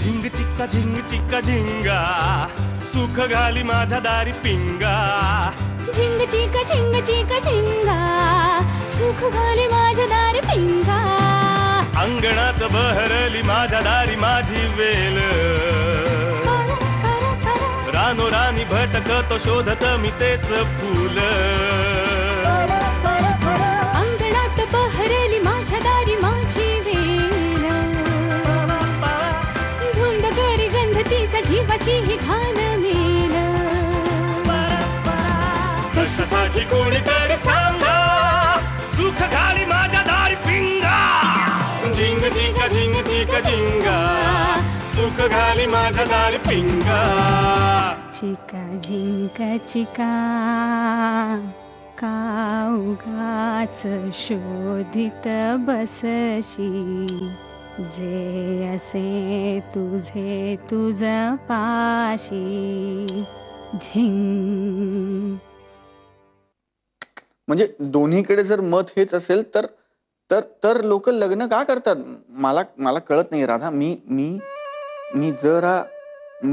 झिंग चिक्का झिंगा सुख घाली माझ्या दारी पिंगा. झिंग चिका झिंगा सुख घाली माझ्या दारी पिंगा. अंगणात बहरली माझ्या दारी माझी वेल. रानोरानी भटकतो शोधत मी तेच फूल. अंगणात बहरली माझ्या दारी माझी वेल. धुंद करी गंध तिचा जीवाची ही घाण नेल. कशासाठी कोणीतरी सांगा सुख घाली माझ्या दारी पिंगा. झिंग चिका झिंगा सुख घाली माझ्या दारी पिंगा. चिका झिंका चिका का उगाच शोधित बसशी. जे असे तुझे तुझ पाशी. झिंग. म्हणजे दोन्हीकडे जर मत हेच असेल तर तर तर लोक लग्न का करतात? मला कळत नाही राधा. मी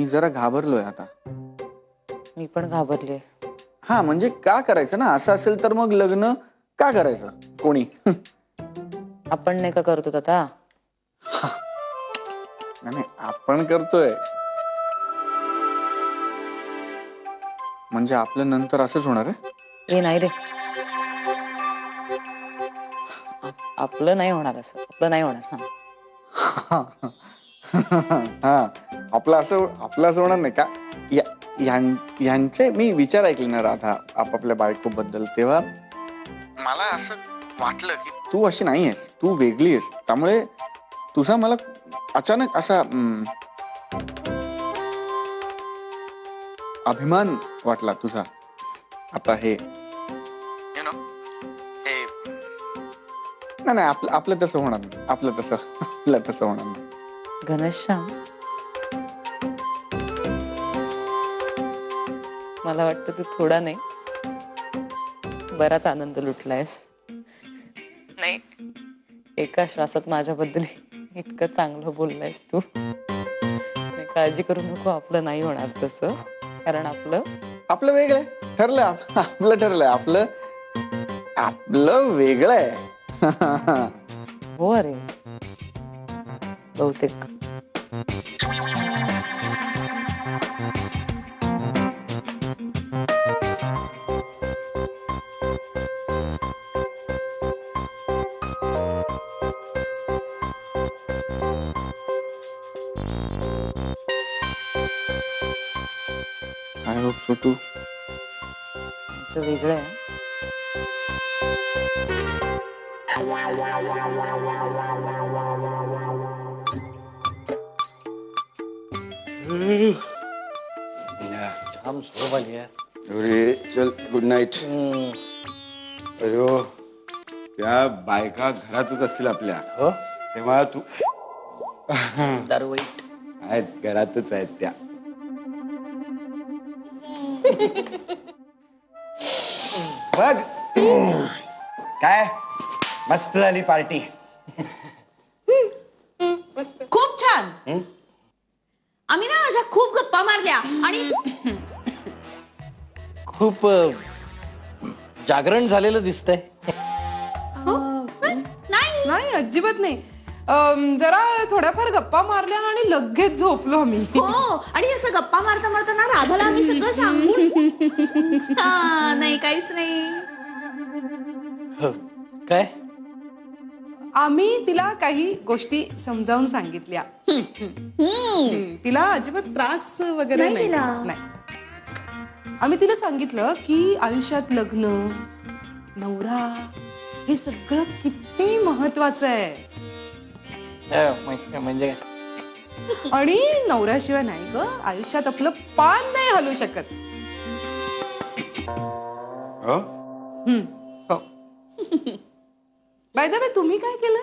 जरा घाबरलोय आता. मी पण घाबरले. हा म्हणजे का करायचं ना? असं असेल तर मग लग्न का करायचं कोणी? आपण नाही का करतो आता? नाही आपण करतोय म्हणजे आपलं नंतर असंच होणार आहे? ए नाही रे, आपलं नाही होणार असं. आपलं नाही होणार. हा आपलं असं होणार नाही का? यांचे मी विचार ऐकले ना राधा आपापल्या बायकोबद्दल, तेव्हा मला असं वाटलं की तू अशी नाही आहेस, तू वेगळी आहेस. त्यामुळे तुझा मला अचानक असा अभिमान वाटला तुझा. आता हे यु नो हे नाही आपलं तसं होणार नाही. आपलं तसं होणार नाही. घनश्याम, मला वाटतं तू थोडा नाही बराच आनंद लुटलायस. नाही, एका श्वासात माझ्याबद्दल इतकं चांगलं बोललायस तू. काळजी करू नको, आपलं नाही होणार तसं. कारण आपलं वेगळं ठरलंय. आपलं ठरलंय. आपलं वेगळं आहे. हो अरे, बहुतेक. I hope so too. आमचं वेगळं आहे. जाम झोप आली आहे. अरे चल गुड नाईट. अरे त्या बायका घरातच असतील आपल्या. हो, तेव्हा तू दारू आहेत घरातच आहेत त्या. बघ काय मस्त झाली पार्टी. खूप छान. आम्ही ना अशा खूप गप्पा मारल्या आणि खूप जागरण झालेलं दिसतंय. नाही नाही अजिबात नाही. जरा थोड्याफार गप्पा मारल्या आणि लगेच झोपलो आम्ही. हो, आणि असं गप्पा मारता मारता ना राधाला आम्ही सगळं सांगून नाही काहीच नाही. काय? आम्ही तिला काही गोष्टी समजावून सांगितल्या. तिला अजिबात त्रास वगैरे नाही दिला. नाही. आम्ही तिला सांगितलं की आयुष्यात लग्न, नवरा हे सगळं किती महत्वाचं आहे. म्हणजे आणि नवऱ्याशिवाय नाही ग आयुष्यात आपलं पान नाही हलू शकत. हो हो. बाय द वे तुम्ही काय केलं?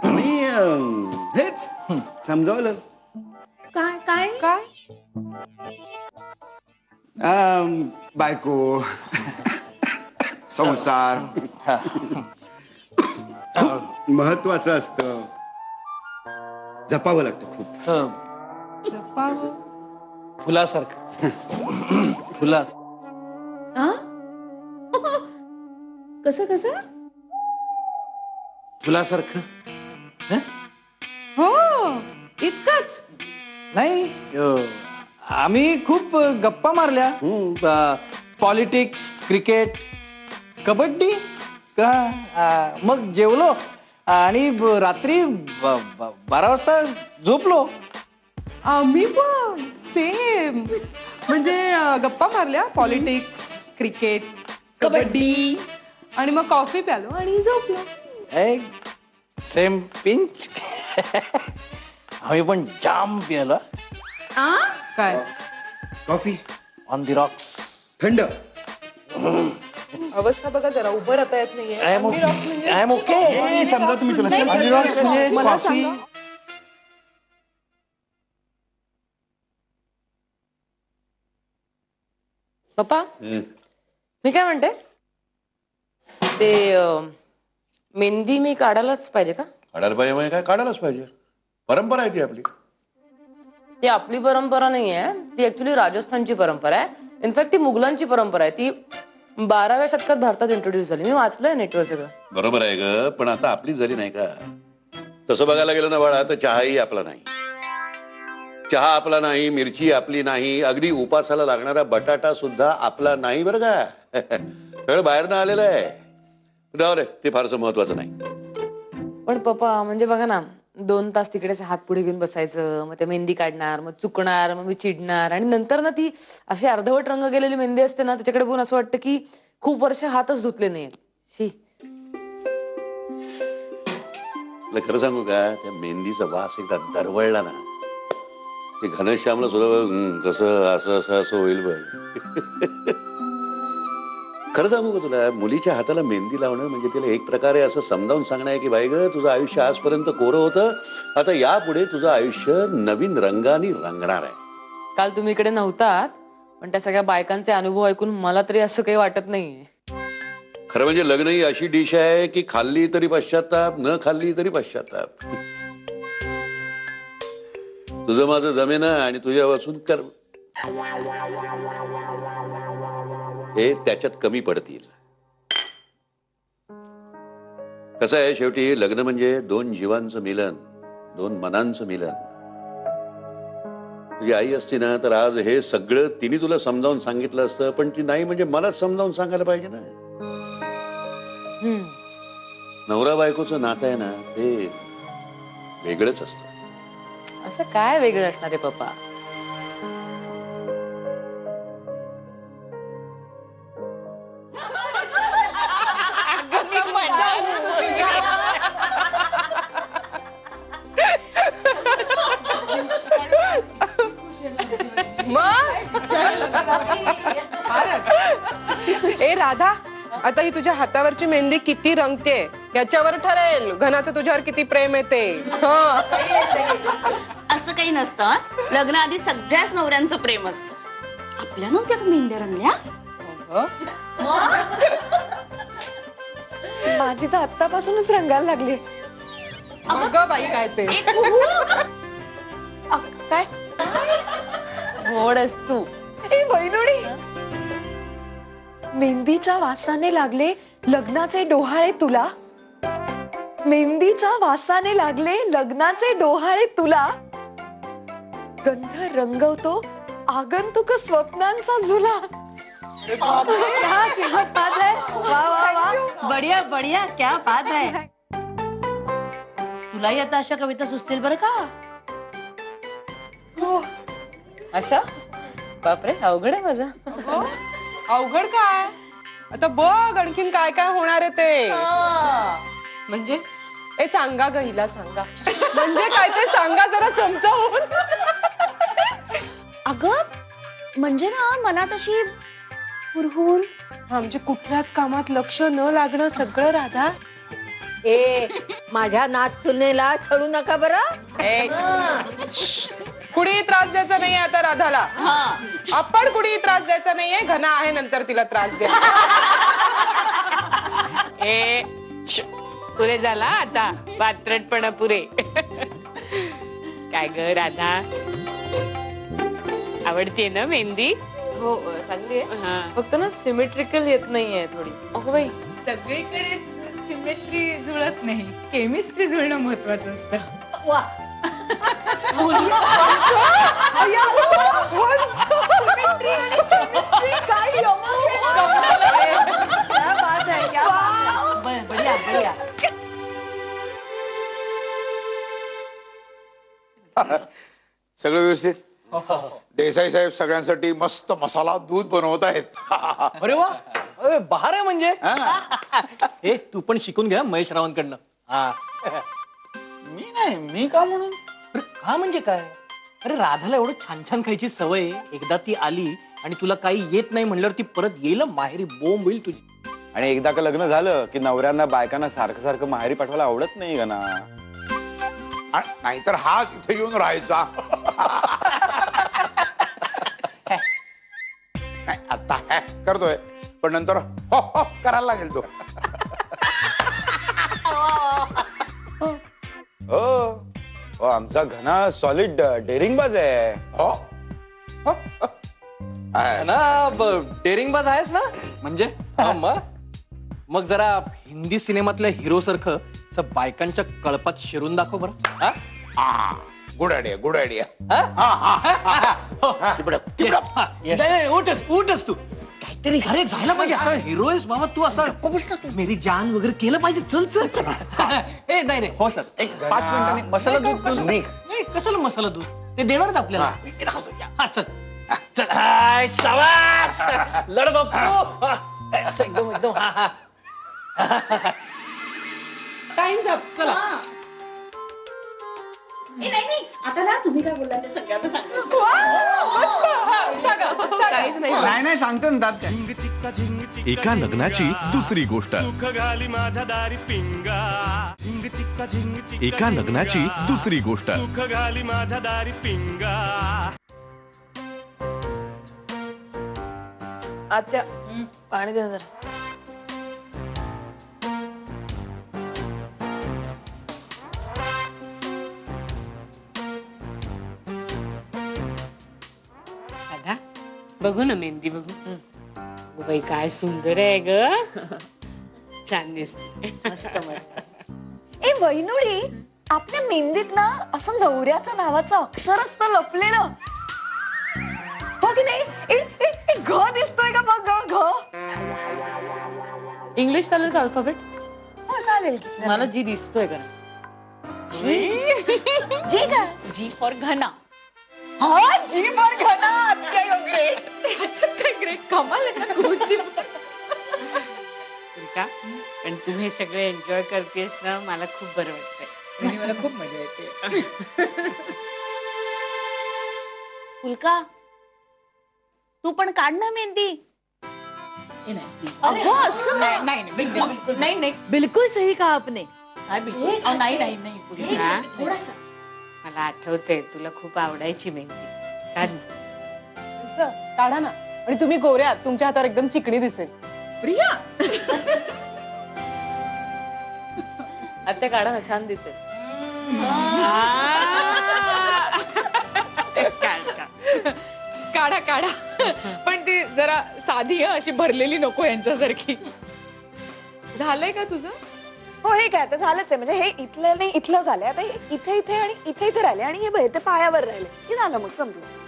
मी हेच समजावलं. काय काय काय? बायको संसार महत्वाचं असतं. जपावं लागतं खूप. असं जपावं. फुलासारखं. फुला आ? कसं कसं? फुलासारखं. हं? हो इतकंच. नाही आम्ही खूप गप्पा मारल्या. पॉलिटिक्स, क्रिकेट, कबड्डी का मग जेवलो आणि रात्री 12 वाजता झोपलो. आम्ही पण सेम. म्हणजे गप्पा मारल्या, पॉलिटिक्स, क्रिकेट, कबड्डी आणि मग कॉफी प्यालो आणि झोपलो. Same pinch. आम्ही पण जाम पिलो. आ? काय कॉफी ऑन द रॉक्स. थंड. अवस्था बघा जरा, उभं राहता येत नाहीये. On the rocks म्हणजे- आय एम ओके. समजा तुम्ही तुला नाही, चल, ऑन द रॉक्स म्हणजे मला कॉफी. सांगा. पप्पा मी काय म्हणते ते मेहंदी मी काढायलाच पाहिजे का? काढायला पाहिजे म्हणजे काय? काढायलाच पाहिजे. परंपरा आहे ती आपली. ती आपली परंपरा नाही आहे, ती ऍक्च्युली राजस्थानची परंपरा आहे. इनफॅक्ट ती मुघलांची परंपरा आहे. ती 12व्या शतकात भारतात इंट्रोड्यूस झाली. मी वाचलंय नेटवर सगळं. बरोबर आहे ग, पण आता आपली झाली नाही का? तसं बघायला गेलं ना बाळा, तर चहाही आपला नाही. चहा आपला नाही, मिरची आपली नाही, अगदी उपासाला लागणारा बटाटा सुद्धा आपला नाही बरं का. सगळं बाहेरनं आलेलं आहे. जाऊ रे, ते फारसं महत्वाचं नाही. पण पप्पा म्हणजे बघा ना, 2 तास तिकडेच हात पुढे घेऊन बसायचं, मग ते मेहंदी काढणार, मग चुकणार, मग मी चिडणार, आणि नंतर ना ती अशी अर्धवट रंग गेलेली मेहंदी असते ना, त्याच्याकडे बघून असं वाटतं की खूप वर्ष हातच धुतले नाहीत. शी. तुला खरं सांगू का, त्या मेहंदीचा वास एकदा दरवळला ना, ते घनश्यामला सुद्धा कसं असं असं असं होईल बघ. खरं सांगू का तुला, मुलीच्या हाताला मेहंदी लावणं म्हणजे तिला एक प्रकारे असं समजावून सांगणं आहे की बाई ग, तुझं आयुष्य आजपर्यंत कोरं होतं, आता यापुढे तुझं आयुष्य नवीन रंगाने रंगणार आहे. काल तुम्ही इकडे नव्हतात, पण त्या सगळ्या बायकांचे अनुभव ऐकून मला तरी असं काही वाटत नाहीये. खरं म्हणजे लग्न ही अशी डिश आहे की खाल्ली तरी पश्चाताप, न खाल्ली तरी पश्चाताप. तुझं माझं जमेना आणि तुझ्या वाचून कर हे त्याच्यात कमी पडतील. कसं आहे, शेवटी लग्न म्हणजे 2 जीवांचं मिलन, 2 मनांचं मिलन. तुझी आई असती ना, तर आज हे सगळं तिने तुला समजावून सांगितलं असतं, पण ती नाही म्हणजे मलाच समजावून सांगायला पाहिजे ना. नवरा बायकोचं नातं आहे ना, ते वेगळंच असतं. असं काय वेगळं असणार आहे पप्पा? ए राधा, आता ही तुझ्या हातावरची मेहंदी किती रंगते याच्यावर ठरेल घनाचं तुझ्यावर किती प्रेम येते. असं काही नसतं. लग्नाआधी सगळ्याच नवऱ्यांचं प्रेम असतं. आपल्या नव्हत्या का मेहंद्या रंगल्या? माझी तर आत्तापासूनच रंगायला लागली. अगं बाई काय ते. काय होडस तू. वैनुडी, मेहंदीच्या वासाने लागले लग्नाचे डोहाळे तुला. मेहंदीच्या वासाने लागले लग्नाचे डोहाळे तुला. गंध रंगवतो आगंतुक स्वप्नांचा झुला. क्या बात है, वाह वाह वाह, बढ़िया बढ़िया, क्या बात है. तुलाही आता अशा कविता सुचतील बरं का. अशा बापरे, अवघड आहे माझा. अवघड काय, आता बघ आणखीन काय काय होणार आहे ते. म्हणजे ए सांगा ग हिला, सांगा म्हणजे काय ते सांगा जरा समजावून. अगं म्हणजे ना, मनात अशी हुरहुर. हा म्हणजे कुठल्याच कामात लक्ष न लागणं सगळं राधा. ए माझ्या नाच सुनेला छळू नका बरं. ए, कुणी त्रास द्यायचा नाहीये आता राधाला. आपण कुणी त्रास द्यायचा नाहीये. घना आहे नंतर तिला त्रास द्या. पुरे झाला आता वात्रटपणा पुरे. काय ग राधा, आवडते ना मेहंदी? हो चांगली आहे. हा. फक्त ना सिमेट्रिकल येत नाहीये थोडी. अगं बाई, सगळीकडेच सिमेट्री जुळत नाही, केमिस्ट्री जुळणं महत्वाचं असतं. वा बढिया बढिया. सगळं व्यवस्थित. देसाई साहेब सगळ्यांसाठी मस्त मसाला दूध बनवत आहेत. अरे वा, बहार आहे म्हणजे. ए तू पण शिकून घ्या महेश रावांकडनं. हा. मी नाही, मी का म्हणून? अरे का म्हणजे काय? अरे राधाला एवढं छान छान खायची सवय आहे. एकदा ती आली आणि तुला काही येत नाही म्हणल्यावर ती परत येईल माहेरी बोंब होईल तुझी. आणि एकदा का लग्न झालं की नवऱ्यांना बायकांना सारखं सारखं माहेरी पाठवायला आवडत नाही का ना. नाहीतर हाच इथे येऊन राहायचा. नाही, आता करतोय पण नंतर हो हो करायला लागेल तो. हो, आमचा घना सॉलिड डेअरिंगबाज आहे. हो ना डेअरिंगबाज आहेस ना. म्हणजे हा, मग जरा हिंदी सिनेमातल्या हिरो सारखं असं बायकांच्या कळपात शिरून दाखव बरं. हा? Good idea, good idea. नाही, उठच तू काहीतरी. अरे जायला पाहिजे असं हिरो आहेस बाबा तू. असं मेरी जान वगैरे केलं पाहिजे. चल चल चल. ए नाही हो सर, एक 5 मिनिटांनी मसाला दूध नाही कशाला मसाला दूध, ते देणार आपल्याला. हा चल चल. हाय शाबास, लढ बापू. असं एकदम एकदम. हा हा. टाइम्स अप, चला. नाही आता ना तुम्ही काय बोलला ते सगळ्यांना सांगायचं. काहीच नाही. नाही सांगतो ना दात. झिंग चिक्का झिंग चिक्का एका लग्नाची दुसरी गोष्ट. सुख घाली माझ्या दारी पिंगा. झिंग चिक्का झिंग चिक्का एका लग्नाची दुसरी गोष्ट. सुख घाली माझ्या दारी पिंगा. आत्या पाणी द्या जरा. राधा, बघू ना मेहंदी, बघू. अगं बाई, काय सुंदर आहे ग. छान दिसते. मस्त मस्त. ए वैनुळी, आपल्या मेहंदीत ना असं नवऱ्याच्या नावाचं अक्षर असतं लपलेलं, हो की नाही? ए ए ए, घ दिसतोय का बघ, घ. इंग्लिश चालेल का अल्फाबेट? हो चालेल की. मला जी दिसतोय का. जी का? जी फॉर घना. हा, जी फॉर घना. ग्रेट. त्याच्यात काय ग्रेट, कमाल आहे ना. गुची का पण तू हे सगळं एन्जॉय करतेस ना, मला खूप बरं वाटतंय. आणि मला खूप मजा येते. फुलका, तू पण काढ ना मेहंदी. नाही बिलकुल नहीं बिल्कुल सही कहा आपने. नाही फुलका, मला आठवतंय तुला खूप आवडायची मेहंदी. काढ ना. काढा ना. आणि तुम्ही गोऱ्या, तुमच्या हातावर एकदम चिकणी दिसेल. प्रिया, आत्या काढा ना, छान दिसेल. काढा काढा. पण ती जरा साधी अशी भरलेली नको, यांच्यासारखी. झालंय का तुझं? हो, हे काय आता झालंच आहे. म्हणजे हे इथलं नाही इथलं झालंय. आता हे इथे इथे आणि इथे इथे राहिले आणि हे बघ ते पायावर राहिले की झालं, मग संपलं.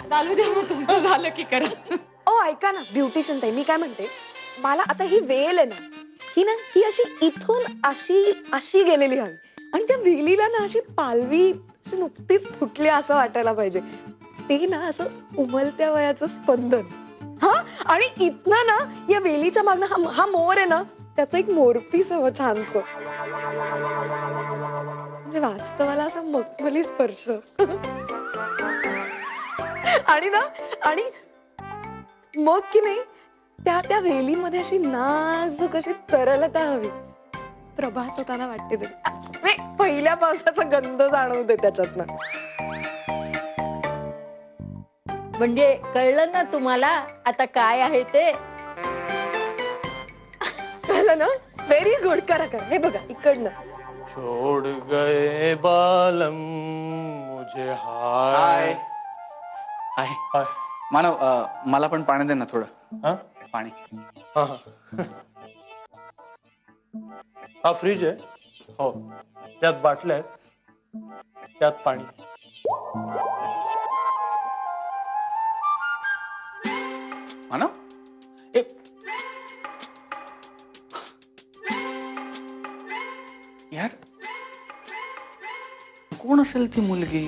चालू द्या मग, तुमचं झालं की करा. ओ ऐका ना ब्युटिशियन ताई, मी काय म्हणते, मला आता ही वेल आहे ना ही अशी इथून अशी अशी गेलेली हवी. आणि त्या वेलीला ना अशी पालवी अशी नुकतीच फुटली असं वाटायला पाहिजे. ते ना असं उमलत्या वयाचं स्पंदन. हा, आणि इथनं ना या वेलीच्या मागनं हा मोर आहे ना, त्याचं एक मोरपीस हवं छानस. म्हणजे वास्तवाला असा मखमली स्पर्श. आणि ना, आणि मग की नाही त्या वेलीमध्ये अशी नाजूक अशी तरलता हवी. प्रभात होताना वाटते तरी, नाही पहिल्या पावसाचा गंध जाणवते त्याच्यातनं. म्हणजे कळलं ना तुम्हाला आता काय आहे ते. कळलं ना? Very good. करा करा. हे बघा इकडनं. छोड़ गए बालम तुझे हाय हाय मानव मला पण पाणी दे ना थोडं. पाणी. हा फ्रीज आहे. हो त्यात बाटल्या आहेत, त्यात पाणी. मानव यार कोण असेल ती मुलगी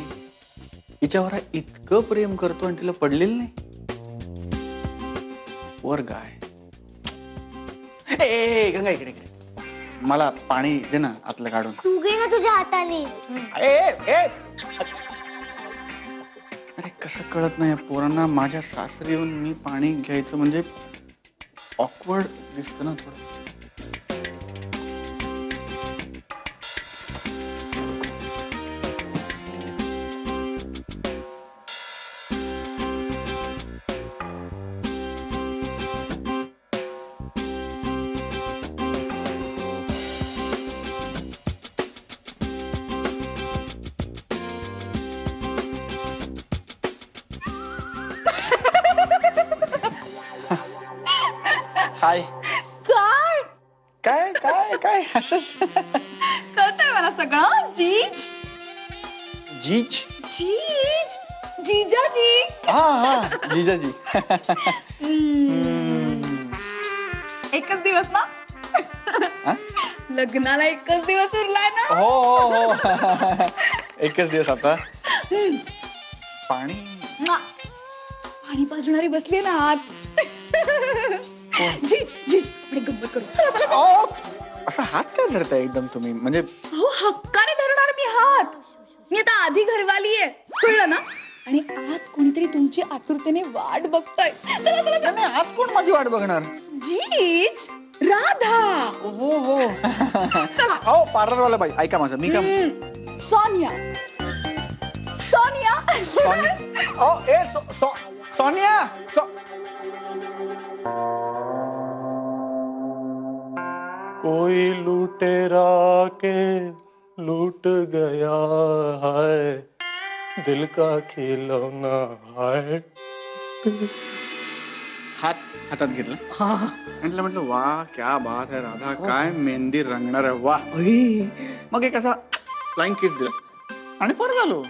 हिच्यावर इतकं प्रेम करतो आणि तिला पडलेलं नाही. वर गाय. ए गंगा इकडे इकडे मला पाणी दे ना आतलं काढून. तू घे ना तुझ्या हाताने. अरे कसं कळत नाही पोरांना माझ्या सासरी येऊन मी पाणी घ्यायचं म्हणजे ऑकवर्ड दिसतं ना थोडं. हाय. काय काय काय काय असंच कळतंय मला सगळं. जीज जीज. जीज जीजाजी. हा जीजाजी. एकच दिवस ना. लग्नाला एकच दिवस उरलाय ना. हो हो हो एकच दिवस आता. पाणी पाणी पाजणारी बसली ना आत. जीज जीज आपण गंमत करू. चला चला चला. असा हात काय धरताय एकदम तुम्ही म्हणजे. हो हक्काने धरणार मी हात. मी आता आधी घरवाली आहे कळलं ना. आणि आत कोणीतरी तुमची आतुरतेने वाट बघताय. चला चला चला. आत कोण माझी वाट बघणार. जीज राधा. हो हो चला. हो पार्लरवाला बाई ऐका माझं मी काय. सोनिया सोनिया ओ ए सोनिया कोई लुटेरा के लूट गया है, दिल का खिलौना है. हातात घेतलं. म्हटलं म्हटलं वा क्या बात है राधा काय मेहंदी रंगणार आहे वा. मग एक असा फ्लाइंग किस दिला आणि परत आलो.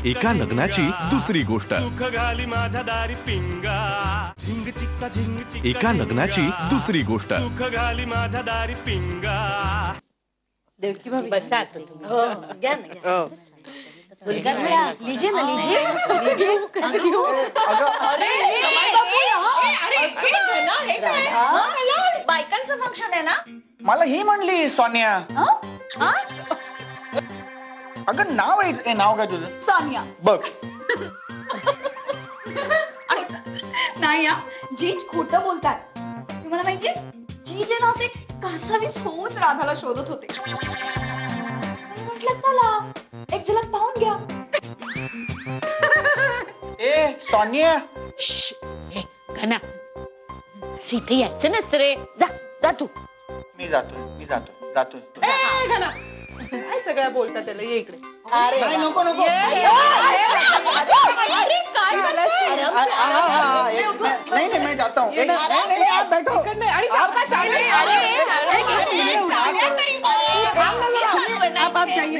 एका लग्नाची दुसरी गोष्ट. सुख घाली माझ्या दारी पिंगा. झिंग चिक्का झिंग चिक्का. एका लग्नाची दुसरी गोष्ट. सुख घाली माझ्या दारी पिंगा. देवकी भाभी बसा असते तुम्ही. हो घ्या ना घ्या. लीजिए ना लीजिए. बायकांचं फंक्शन आहे ना. मला ही म्हणली सोनिया. अगं नाव आहे नाव काय तुझं. सोनिया. बघ नाही जीज खोटं बोलतात. तुम्हाला माहितीये जीज आहे ना असे कासावीस होऊन राधाला शोधत होते. म्हटलं चला एक झलक पाहून घ्या. ए सोनिया. घना इथे यायचं नसतं रे. जा जा तू. मी जातोय. काय सगळ्या बोलता त्याला. ये इकडे. नाही नको नको. अरे काय नहीं मैं जाता हूँ. आप बैठो. आणि सावकाश आप जाइए.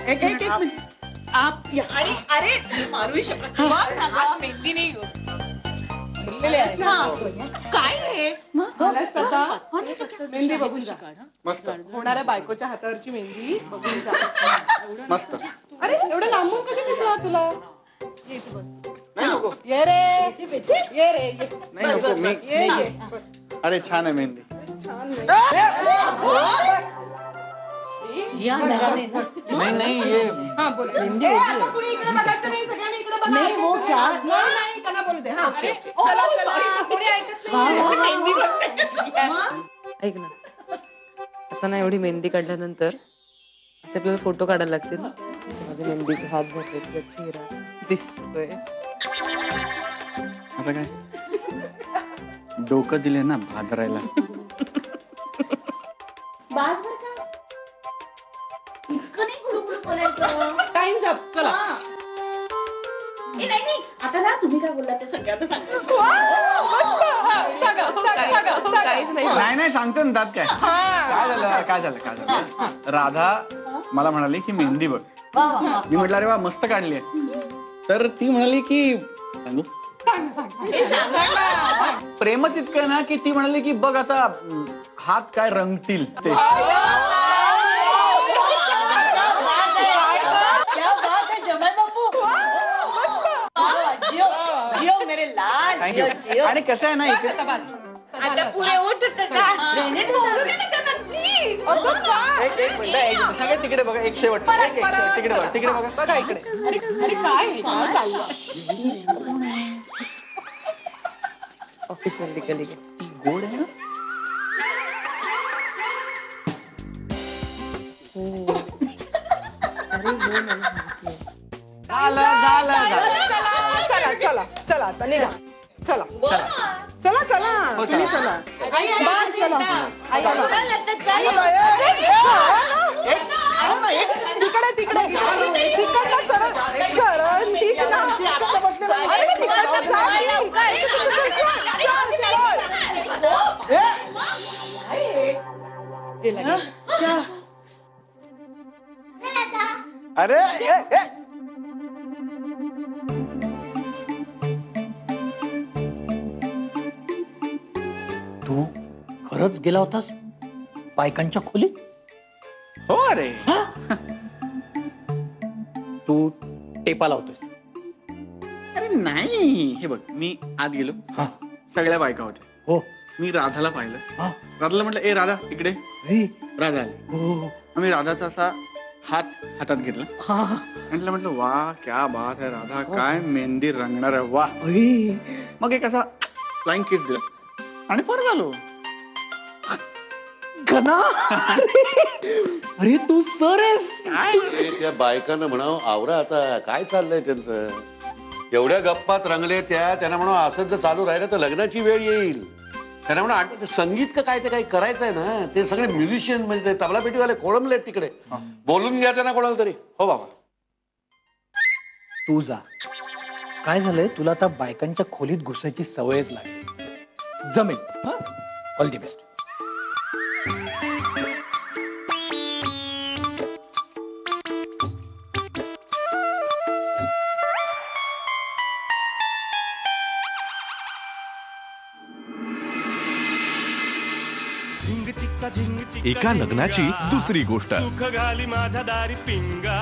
एक आप आणि अरे मारू शकत मेहंदी नाही काय रे. मेहंदी बघून जा. मस्त होणाऱ्या बायकोच्या हातावरची मेहंदी बघून जा. मस्त. अरे एवढं लांबून कशी दिसला तुला. ये तू बस. नाही नको. ये रे ये रे ये. नाही नको मी. ये. अरे छान आहे मेहंदी. नहीं ये हाँ बोल. आता कुणी इकडे बघायचं नाही. सगळ्यांनी इकडे बघा. नाही हो क्या. नाही त्यांना बोलू दे. हा चला चला. कोणी ऐकत नाही. ऐक ना आता ना एवढी मेहंदी काढल्यानंतर असे आपल्याला फोटो काढायला लागतील ना. माझ्या मेहंदीचे हात भरले तुझा चेहरा दिसतोय. असं काय डोकं दिले ना भादरायला. बास बर का. इतकं नाही गुळगुळ बोलायचं. टाइम अप चला. ए नाही नाही आता ना तुम्ही काय बोललात ते सगळ्यांना सांगायचं. काहीच नाही. नाही नाही सांगतो ना त्यात काय काय झालं राधा मला म्हणाली की मेहंदी बघ. मी म्हटलं अरे वा मस्त काढली तर ती म्हणाली की सांगू प्रेमच इतकं आहे ना की ती म्हणाली की बघ आता हात काय रंगतील ते. आणि कसं आहे ना आता पुरे उठत एक मिनिट सगळे तिकडे बघा एक शेवट तिकडे बघा इकडे. अरे काय चाललं. ऑफिस मधली कलिग ती गोड आहे ना. चला चला चला आता निघा. चला चला चला तुम्ही चला. बस चला. तिकडे तिकडे तिकडनं सरळ सरळ ठीक ना. अरे मी तिकडनं अरे तू खरंच गेला होतास बायकांच्या खोलीत? हो अरे तू टेपा लावतोस? अरे नाही हे बघ मी आत गेलो सगळ्या बायका होत्या. हो मी राधाला पाहिलं. राधाला म्हटलं ए राधा इकडे. राधा आली. मी राधाचा असा हातात घेतला. म्हटलं वा क्या बात है राधा काय मेहंदी रंगणार आहे वा. मग एक असा फ्लाइंग किस दिला आणि परत आलो. अरे तू सर आहेस. त्या बायकांना म्हणावं आवरा आता काय चाललंय त्यांचं. एवढ्या गप्पात रंगले त्यांना म्हणावं असंच जर चालू राहिलं तर लग्नाची वेळ येईल. त्यांना म्हणा संगीत का काय ते काही करायचं आहे ना. ते सगळे म्युझिशियन म्हणजे ते तबला पेटीवाले कोळंबलेत तिकडे. बोलून घ्या त्यांना कोणाला तरी. हो बाबा तू जा. काय झालंय तुला आता बायकांच्या खोलीत घुसायची सवयच लागली. जमेल. All the best. एका लग्नाची दुसरी गोष्ट. सुख घाली माझ्या दारी पिंगा